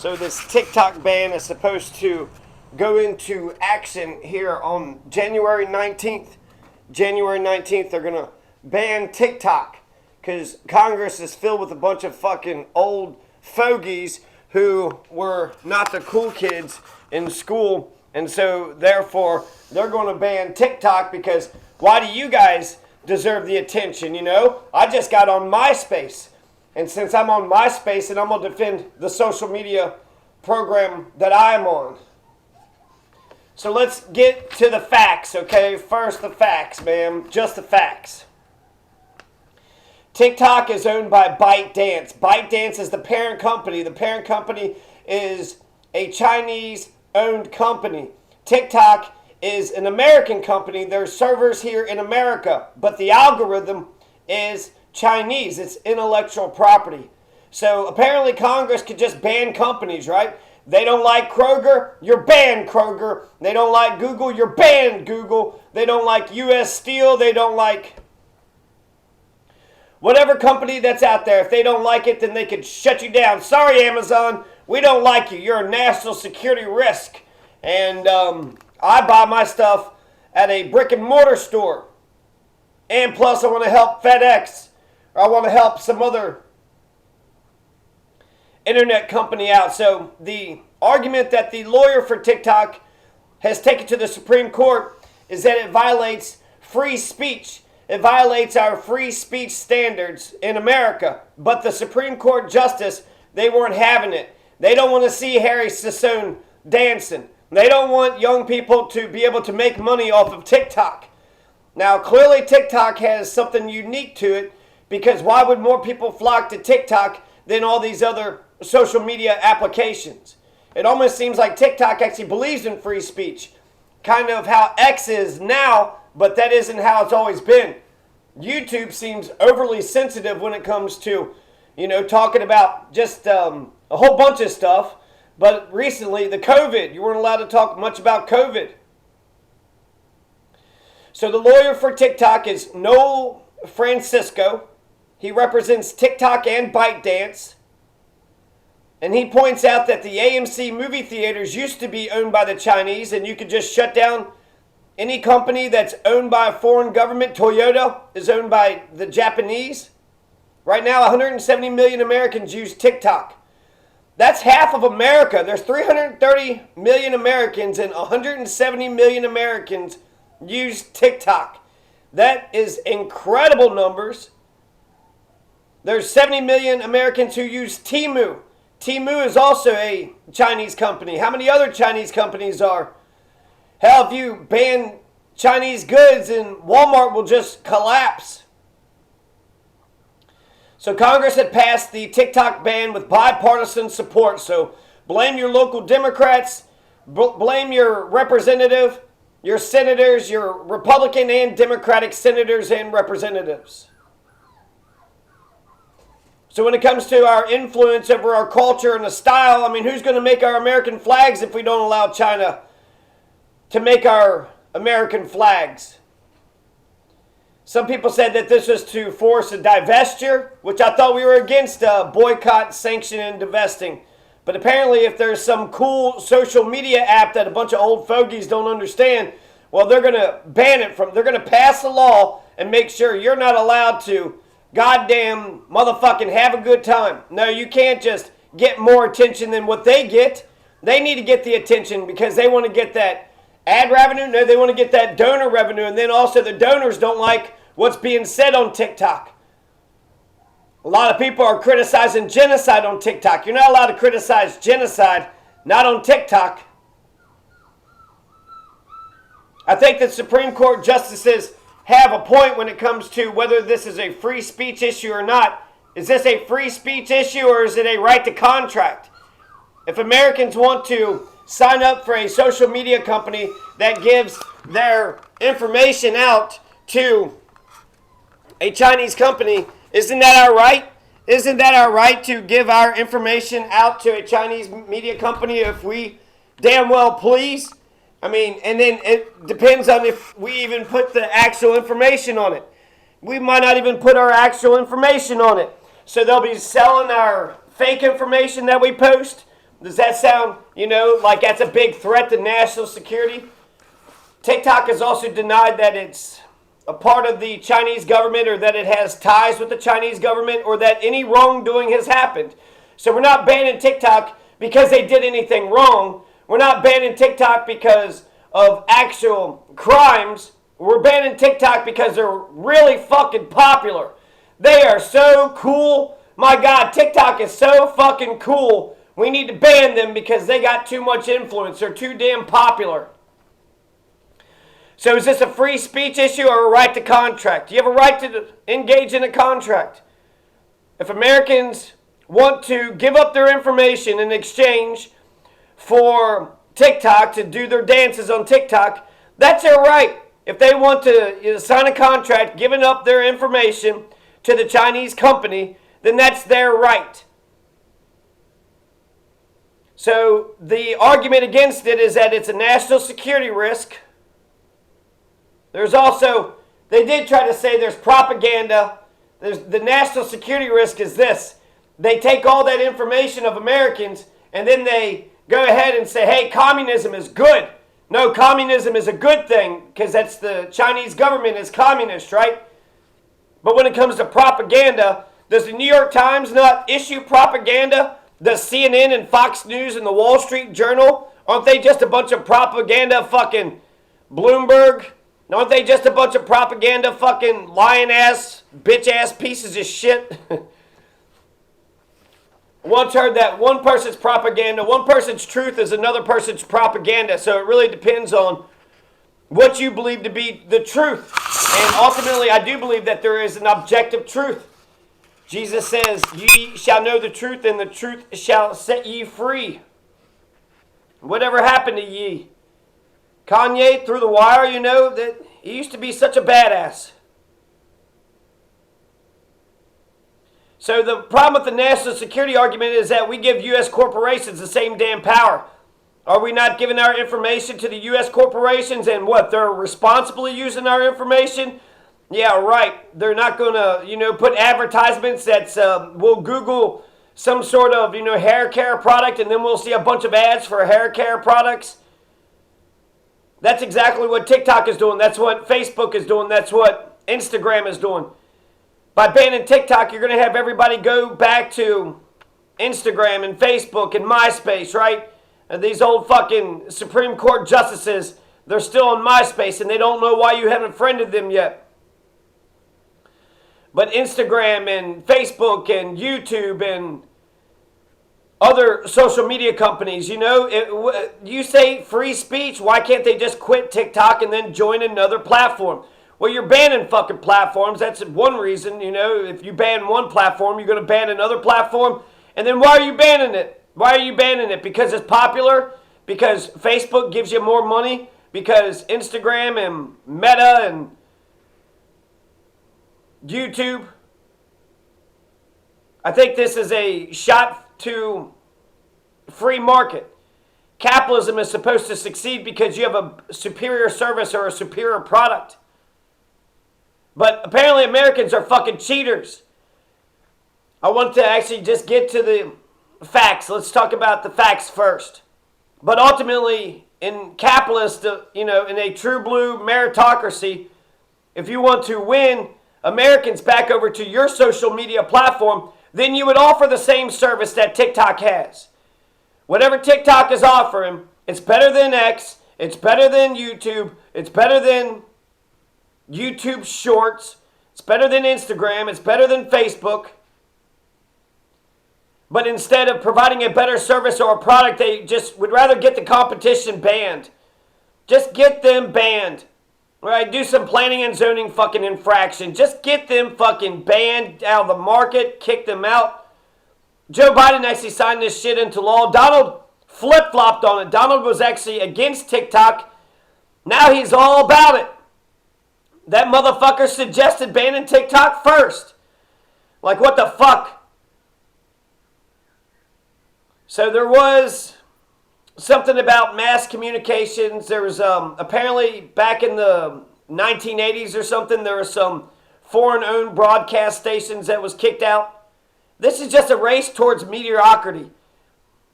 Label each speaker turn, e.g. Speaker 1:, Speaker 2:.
Speaker 1: So this TikTok ban is supposed to go into action here on January 19th. January 19th, they're going to ban TikTok because Congress is filled with a bunch of fucking old fogies who were not the cool kids in school. And so, therefore, they're going to ban TikTok because why do you guys deserve the attention, you know? I just got on MySpace. And since I'm on MySpace, and I'm going to defend the social media program that I'm on. So let's get to the facts, okay? First, the facts, ma'am. Just the facts. TikTok is owned by ByteDance. ByteDance is the parent company. The parent company is a Chinese-owned company. TikTok is an American company. There's servers here in America, but the algorithm is Chinese. It's intellectual property. So apparently Congress could just ban companies, right? They don't like Kroger, you're banned Kroger. They don't like Google, you're banned Google. They don't like US Steel, they don't like whatever company that's out there. If they don't like it, then they could shut you down. Sorry, Amazon, we don't like you. You're a national security risk. And I buy my stuff at a brick and mortar store. And plus I want to help FedEx. Or I want to help some other internet company out. So the argument that the lawyer for TikTok has taken to the Supreme Court is that it violates free speech. It violates our free speech standards in America. But the Supreme Court justice, they weren't having it. They don't want to see Harry Sassoon dancing. They don't want young people to be able to make money off of TikTok. Now, clearly TikTok has something unique to it, because why would more people flock to TikTok than all these other social media applications? It almost seems like TikTok actually believes in free speech. Kind of how X is now, but that isn't how it's always been. YouTube seems overly sensitive when it comes to, you know, talking about just a whole bunch of stuff. But recently, the COVID, you weren't allowed to talk much about COVID. So the lawyer for TikTok is Noel Francisco. He represents TikTok and ByteDance. And he points out that the AMC movie theaters used to be owned by the Chinese, and you could just shut down any company that's owned by a foreign government. Toyota is owned by the Japanese. Right now, 170 million Americans use TikTok. That's half of America. There's 330 million Americans, and 170 million Americans use TikTok. That is incredible numbers. There's 70 million Americans who use Temu. Temu is also a Chinese company. How many other Chinese companies are? Hell, if you ban Chinese goods, and Walmart will just collapse. So Congress had passed the TikTok ban with bipartisan support. So blame your local Democrats, blame your representative, your senators, your Republican and Democratic senators and representatives. So when it comes to our influence over our culture and the style, I mean, who's going to make our American flags if we don't allow China to make our American flags? Some people said that this was to force a divestiture, which I thought we were against boycott, sanction, and divesting. But apparently if there's some cool social media app that a bunch of old fogies don't understand, well, they're going to ban it from, they're going to pass a law and make sure you're not allowed to goddamn motherfucking have a good time. No, you can't just get more attention than what they get. They need to get the attention because they want to get that ad revenue. No, they want to get that donor revenue. And then also the donors don't like what's being said on TikTok. A lot of people are criticizing genocide on TikTok. You're not allowed to criticize genocide, not on TikTok. I think that Supreme Court justices have a point when it comes to whether this is a free speech issue or not. Is this a free speech issue or is it a right to contract? If Americans want to sign up for a social media company that gives their information out to a Chinese company, isn't that our right? Isn't that our right to give our information out to a Chinese media company if we damn well please? I mean, and then it depends on if we even put the actual information on it. We might not even put our actual information on it. So they'll be selling our fake information that we post. Does that sound, like that's a big threat to national security? TikTok has also denied that it's a part of the Chinese government or that it has ties with the Chinese government or that any wrongdoing has happened. So we're not banning TikTok because they did anything wrong. We're not banning TikTok because of actual crimes. We're banning TikTok because they're really fucking popular. They are so cool. My God, TikTok is so fucking cool. We need to ban them because they got too much influence. They're too damn popular. So is this a free speech issue or a right to contract? Do you have a right to engage in a contract? If Americans want to give up their information in exchange for TikTok to do their dances on TikTok, that's their right. If they want to sign a contract giving up their information to the Chinese company, then that's their right. So the argument against it is that it's a national security risk. There's also, they did try to say there's propaganda. The national security risk is this. They take all that information of Americans and then they go ahead and say, hey, communism is good. No, communism is a good thing because that's the Chinese government is communist, right? But when it comes to propaganda, does the New York Times not issue propaganda? Does CNN and Fox News and the Wall Street Journal, aren't they just a bunch of propaganda fucking Bloomberg? Aren't they just a bunch of propaganda fucking lying-ass, bitch-ass pieces of shit? Once heard that one person's propaganda, one person's truth is another person's propaganda. So it really depends on what you believe to be the truth. And ultimately, I do believe that there is an objective truth. Jesus says, ye shall know the truth, and the truth shall set ye free. Whatever happened to ye? Kanye through the wire, that he used to be such a badass. So the problem with the national security argument is that we give U.S. corporations the same damn power. Are we not giving our information to the U.S. corporations and what? They're responsibly using our information? Yeah, right. They're not going to, put advertisements that will Google some sort of, hair care product and then we'll see a bunch of ads for hair care products. That's exactly what TikTok is doing. That's what Facebook is doing. That's what Instagram is doing. By banning TikTok, you're going to have everybody go back to Instagram and Facebook and MySpace, right? And these old fucking Supreme Court justices, they're still on MySpace and they don't know why you haven't friended them yet. But Instagram and Facebook and YouTube and other social media companies, you say free speech, why can't they just quit TikTok and then join another platform? Well, you're banning fucking platforms. That's one reason, if you ban one platform, you're going to ban another platform. And then why are you banning it? Why are you banning it? Because it's popular? Because Facebook gives you more money? Because Instagram and Meta and YouTube? I think this is a shot to free market. Capitalism is supposed to succeed because you have a superior service or a superior product. But apparently Americans are fucking cheaters. I want to actually just get to the facts. Let's talk about the facts first. But ultimately, in capitalist, in a true blue meritocracy, if you want to win Americans back over to your social media platform, then you would offer the same service that TikTok has. Whatever TikTok is offering, it's better than X, it's better than YouTube, it's better than YouTube Shorts, it's better than Instagram, it's better than Facebook. But instead of providing a better service or a product, they just would rather get the competition banned. Just get them banned. Right? Do some planning and zoning fucking infraction. Just get them fucking banned out of the market. Kick them out. Joe Biden actually signed this shit into law. Donald flip-flopped on it. Donald was actually against TikTok. Now he's all about it. That motherfucker suggested banning TikTok first. Like, what the fuck? So there was something about mass communications. There was apparently back in the 1980s or something, there were some foreign-owned broadcast stations that was kicked out. This is just a race towards mediocrity.